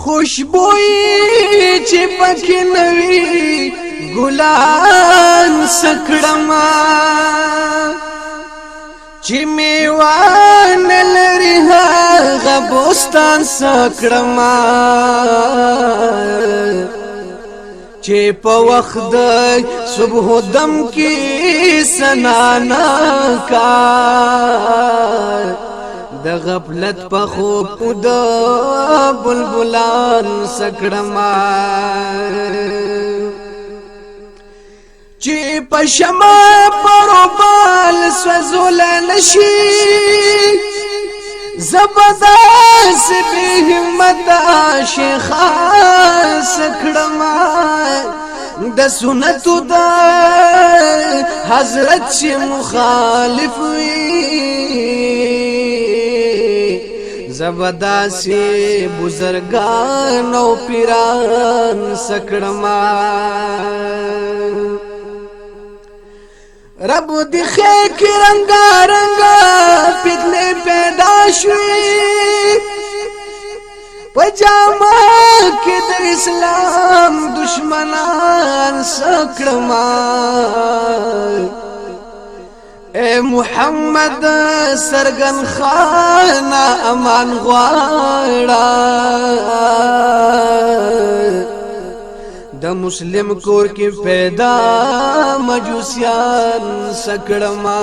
خوشبوئی چی پکی نوی گلان سکڑما چی میوان لری هاغا بوستان سکڑما چی پا وقت صبح و دم کی سنانا کا د غفلت په خوب د بلبلان سکړما چې په شمع پروبال سوزول نشي زبردست به همت شیخا سکړما د سنت د حضرت چې مخالف وي زبرداستی بزرگان او پیران سکڑما رب دی خیک رنگا رنگا فتنے پیدا شوی پجاما کی د اسلام دشمنان سکڑما اے محمد سرگن خانا امان غواړه د مسلم کور کې پیدا مجوسیان سکړما